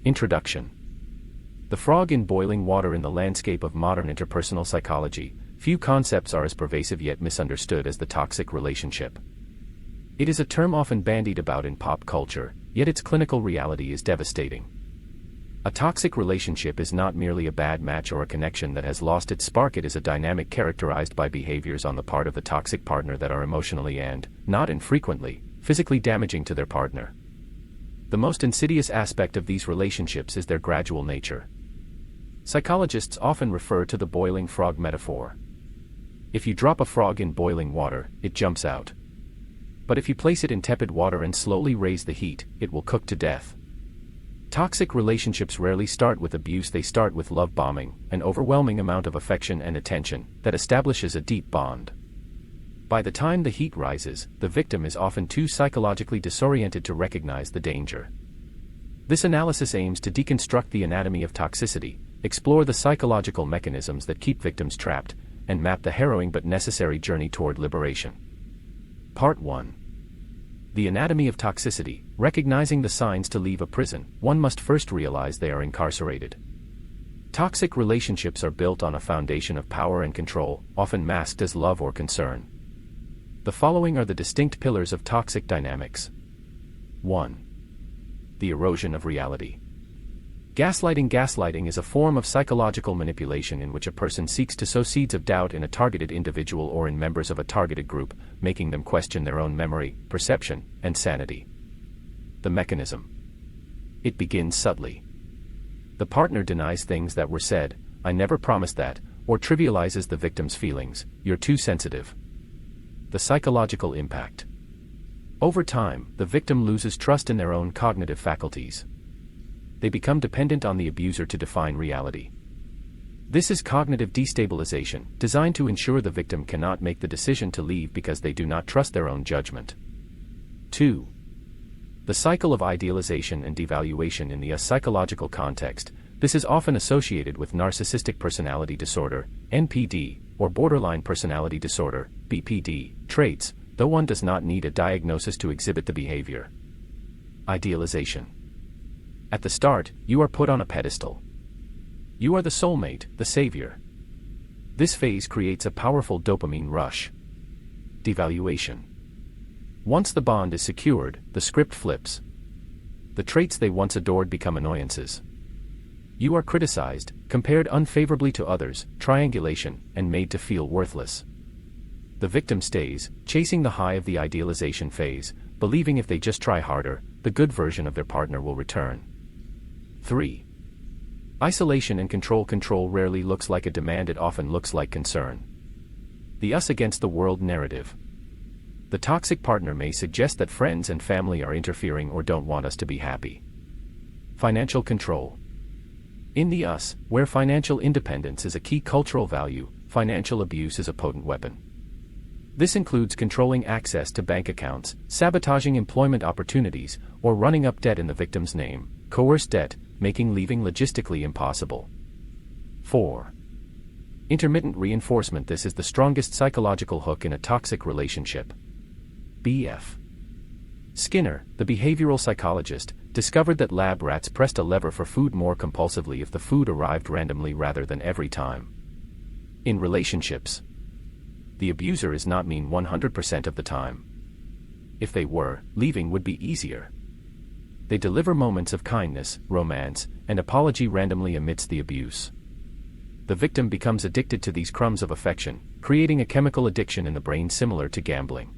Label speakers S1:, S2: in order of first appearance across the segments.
S1: Introduction. The frog in boiling water. In the landscape of modern interpersonal psychology, few concepts are as pervasive yet misunderstood as the toxic relationship. It is a term often bandied about in pop culture, yet its clinical reality is devastating. A toxic relationship is not merely a bad match or a connection that has lost its spark. It is a dynamic characterized by behaviors on the part of the toxic partner that are emotionally and, not infrequently, physically damaging to their partner. The most insidious aspect of these relationships is their gradual nature. Psychologists often refer to the boiling frog metaphor. If you drop a frog in boiling water, it jumps out. But if you place it in tepid water and slowly raise the heat, it will cook to death. Toxic relationships rarely start with abuse. They start with love bombing, an overwhelming amount of affection and attention that establishes a deep bond. By the time the heat rises, the victim is often too psychologically disoriented to recognize the danger. This analysis aims to deconstruct the anatomy of toxicity, explore the psychological mechanisms that keep victims trapped, and map the harrowing but necessary journey toward liberation. Part 1. The Anatomy of Toxicity. Recognizing the signs to leave a prison, one must first realize they are incarcerated. Toxic relationships are built on a foundation of power and control, often masked as love or concern. The following are the distinct pillars of toxic dynamics. 1. The erosion of reality. Gaslighting. Gaslighting is a form of psychological manipulation in which a person seeks to sow seeds of doubt in a targeted individual or in members of a targeted group, making them question their own memory, perception, and sanity. The mechanism. It begins subtly. The partner denies things that were said, "I never promised that," or trivializes the victim's feelings, "You're too sensitive." The psychological impact. Over time, the victim loses trust in their own cognitive faculties. They become dependent on the abuser to define reality. This is cognitive destabilization, designed to ensure the victim cannot make the decision to leave because they do not trust their own judgment. 2. The cycle of idealization and devaluation. In the psychological context, this is often associated with narcissistic personality disorder, NPD, or borderline personality disorder, BPD, traits, though one does not need a diagnosis to exhibit the behavior. Idealization. At the start, you are put on a pedestal. You are the soulmate, the savior. This phase creates a powerful dopamine rush. Devaluation. Once the bond is secured, the script flips. The traits they once adored become annoyances. You are criticized, compared unfavorably to others, triangulation, and made to feel worthless. The victim stays, chasing the high of the idealization phase, believing if they just try harder, the good version of their partner will return. 3. Isolation and control. Control rarely looks like a demand, it often looks like concern. The us against the world narrative. The toxic partner may suggest that friends and family are interfering or don't want us to be happy. Financial control. In the us, where financial independence is a key cultural value, financial abuse is a potent weapon. This includes controlling access to bank accounts, sabotaging employment opportunities, or running up debt in the victim's name, coerced debt, making leaving logistically impossible. 4. Intermittent reinforcement. This is the strongest psychological hook in a toxic relationship. B.F. Skinner, the behavioral psychologist, discovered that lab rats pressed a lever for food more compulsively if the food arrived randomly rather than every time. In relationships, the abuser is not mean 100% of the time. If they were, leaving would be easier. They deliver moments of kindness, romance, and apology randomly amidst the abuse. The victim becomes addicted to these crumbs of affection, creating a chemical addiction in the brain similar to gambling.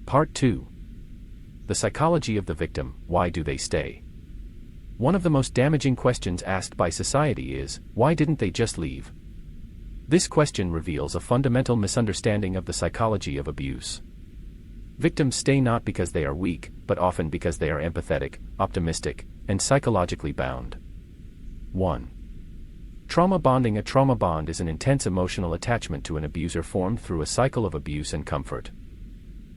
S1: Part 2. The psychology of the victim. Why do they stay? One of the most damaging questions asked by society is, why didn't they just leave? This question reveals a fundamental misunderstanding of the psychology of abuse. Victims stay not because they are weak, but often because they are empathetic, optimistic, and psychologically bound. 1. Trauma bonding. A trauma bond is an intense emotional attachment to an abuser formed through a cycle of abuse and comfort.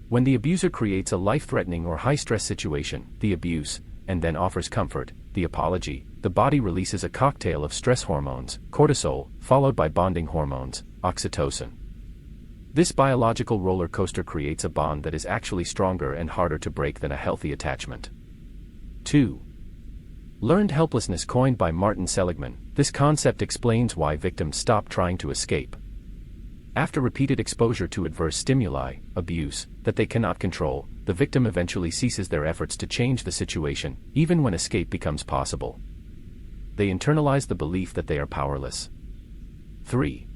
S1: When the abuser creates a life-threatening or high-stress situation, the abuse, and then offers comfort, the apology, the body releases a cocktail of stress hormones, cortisol, followed by bonding hormones, oxytocin. This biological roller coaster creates a bond that is actually stronger and harder to break than a healthy attachment. 2. Learned helplessness coined by Martin Seligman. This concept explains why victims stop trying to escape. After repeated exposure to adverse stimuli, abuse, that they cannot control, the victim eventually ceases their efforts to change the situation, even when escape becomes possible. They internalize the belief that they are powerless. 3.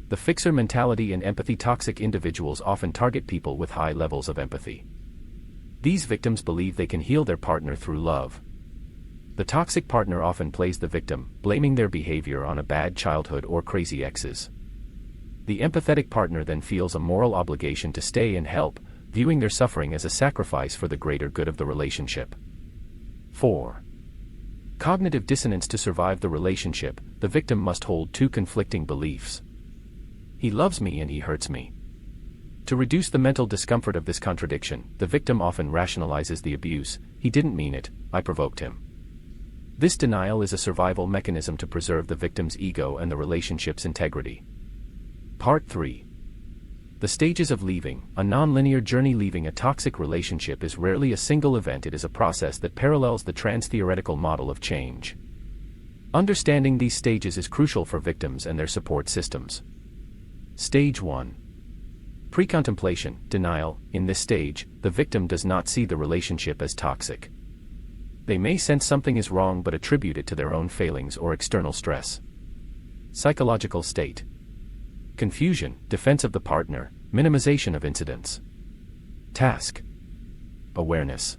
S1: The fixer mentality and empathy. Toxic individuals often target people with high levels of empathy. These victims believe they can heal their partner through love. The toxic partner often plays the victim, blaming their behavior on a bad childhood or crazy exes. The empathetic partner then feels a moral obligation to stay and help, viewing their suffering as a sacrifice for the greater good of the relationship. 4. Cognitive dissonance. To survive the relationship, the victim must hold two conflicting beliefs. He loves me and he hurts me. To reduce the mental discomfort of this contradiction, the victim often rationalizes the abuse. He didn't mean it, I provoked him. This denial is a survival mechanism to preserve the victim's ego and the relationship's integrity. Part 3. The stages of leaving. A non-linear journey. Leaving a toxic relationship is rarely a single event. It is a process that parallels the trans-theoretical model of change. Understanding these stages is crucial for victims and their support systems. Stage 1. Pre-contemplation, denial. In this stage, the victim does not see the relationship as toxic. They may sense something is wrong but attribute it to their own failings or external stress. Psychological state. Confusion, defense of the partner, minimization of incidents. Task. Awareness.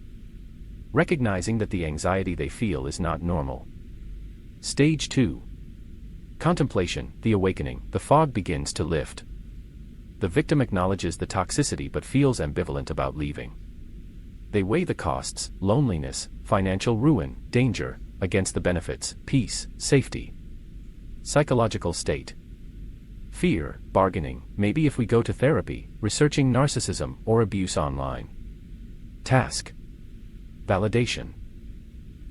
S1: Recognizing that the anxiety they feel is not normal. Stage 2. Contemplation, the awakening. The fog begins to lift. The victim acknowledges the toxicity but feels ambivalent about leaving. They weigh the costs, loneliness, financial ruin, danger, against the benefits, peace, safety. Psychological state. Fear, bargaining, maybe if we go to therapy, researching narcissism or abuse online. Task. Validation.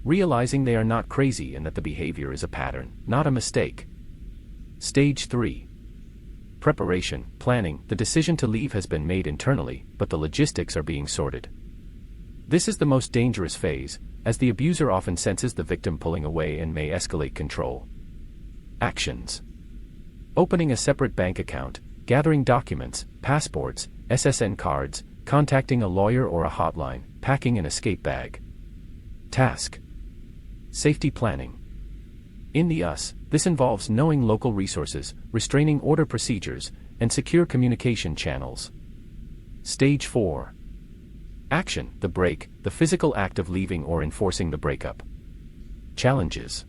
S1: Realizing they are not crazy and that the behavior is a pattern, not a mistake. Stage 3. Preparation, planning. The decision to leave has been made internally, but the logistics are being sorted. This is the most dangerous phase, as the abuser often senses the victim pulling away and may escalate control. Actions. Opening a separate bank account, gathering documents, passports, SSN cards, contacting a lawyer or a hotline, packing an escape bag. Task. Safety planning. In the US, this involves knowing local resources, restraining order procedures, and secure communication channels. Stage 4. Action, the break, the physical act of leaving or enforcing the breakup. Challenges.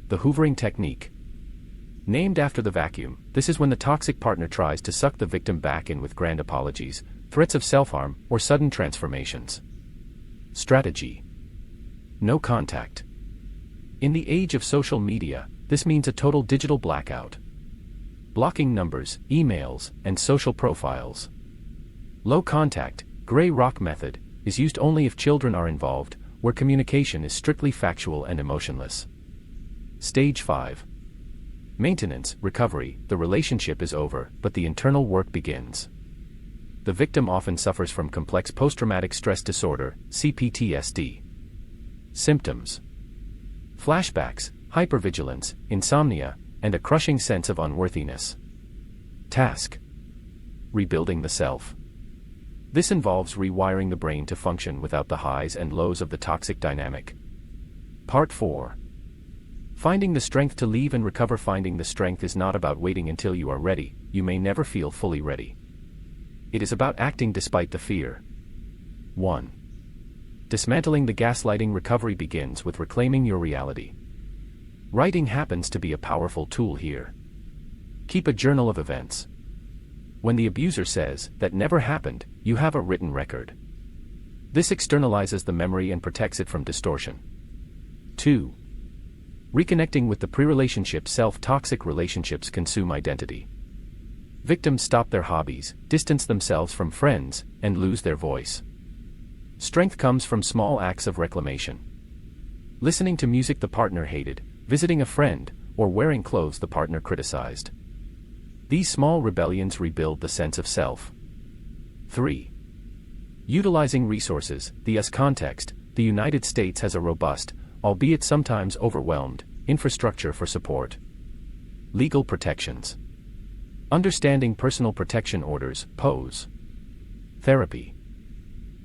S1: The hoovering technique. Named after the vacuum, this is when the toxic partner tries to suck the victim back in with grand apologies, threats of self-harm, or sudden transformations. Strategy. No contact. In the age of social media, this means a total digital blackout. Blocking numbers, emails, and social profiles. Low contact, gray rock method, is used only if children are involved, where communication is strictly factual and emotionless. Stage 5. Maintenance, recovery. The relationship is over, but the internal work begins. The victim often suffers from complex post-traumatic stress disorder, CPTSD. Symptoms. Flashbacks, hypervigilance, insomnia, and a crushing sense of unworthiness. Task. Rebuilding the self. This involves rewiring the brain to function without the highs and lows of the toxic dynamic. Part 4. Finding the strength to leave and recover. Finding the strength is not about waiting until you are ready. You may never feel fully ready. It is about acting despite the fear. 1. Dismantling the gaslighting. Recovery begins with reclaiming your reality. Writing happens to be a powerful tool here. Keep a journal of events. When the abuser says, "that never happened," you have a written record. This externalizes the memory and protects it from distortion. 2. Reconnecting with the pre-relationship self. Toxic relationships consume identity. Victims stop their hobbies, distance themselves from friends, and lose their voice. Strength comes from small acts of reclamation. Listening to music the partner hated, visiting a friend, or wearing clothes the partner criticized. These small rebellions rebuild the sense of self. 3. Utilizing resources. The US context. The United States has a robust, albeit sometimes overwhelmed, infrastructure for support. Legal protections. Understanding personal protection orders, POS. Therapy.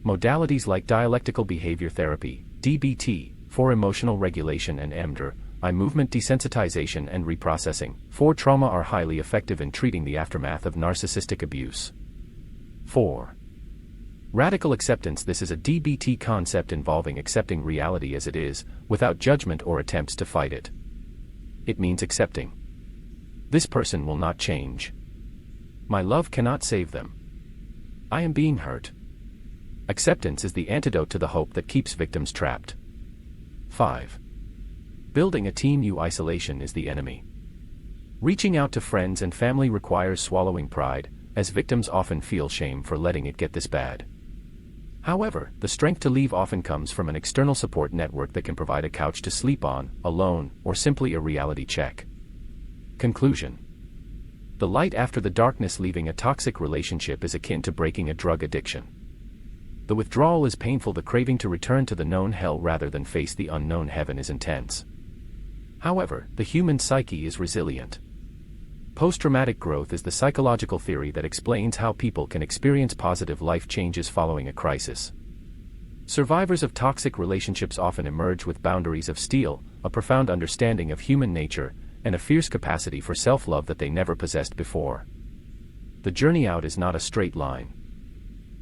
S1: Modalities like dialectical behavior therapy, DBT, for emotional regulation, and EMDR, eye movement desensitization and reprocessing, for trauma, are highly effective in treating the aftermath of narcissistic abuse. 4. Radical acceptance. This is a DBT concept involving accepting reality as it is, without judgment or attempts to fight it. It means accepting. This person will not change. My love cannot save them. I am being hurt. Acceptance is the antidote to the hope that keeps victims trapped. 5. Building a team. Isolation is the enemy. Reaching out to friends and family requires swallowing pride, as victims often feel shame for letting it get this bad. However, the strength to leave often comes from an external support network that can provide a couch to sleep on, a loan, or simply a reality check. Conclusion. The light after the darkness. Leaving a toxic relationship is akin to breaking a drug addiction. The withdrawal is painful. The craving to return to the known hell rather than face the unknown heaven is intense. However, the human psyche is resilient. Post-traumatic growth is the psychological theory that explains how people can experience positive life changes following a crisis. Survivors of toxic relationships often emerge with boundaries of steel, a profound understanding of human nature, and a fierce capacity for self-love that they never possessed before. The journey out is not a straight line.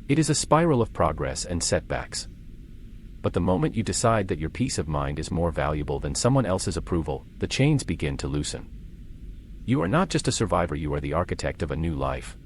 S1: It is a spiral of progress and setbacks. But the moment you decide that your peace of mind is more valuable than someone else's approval, the chains begin to loosen. You are not just a survivor, you are the architect of a new life.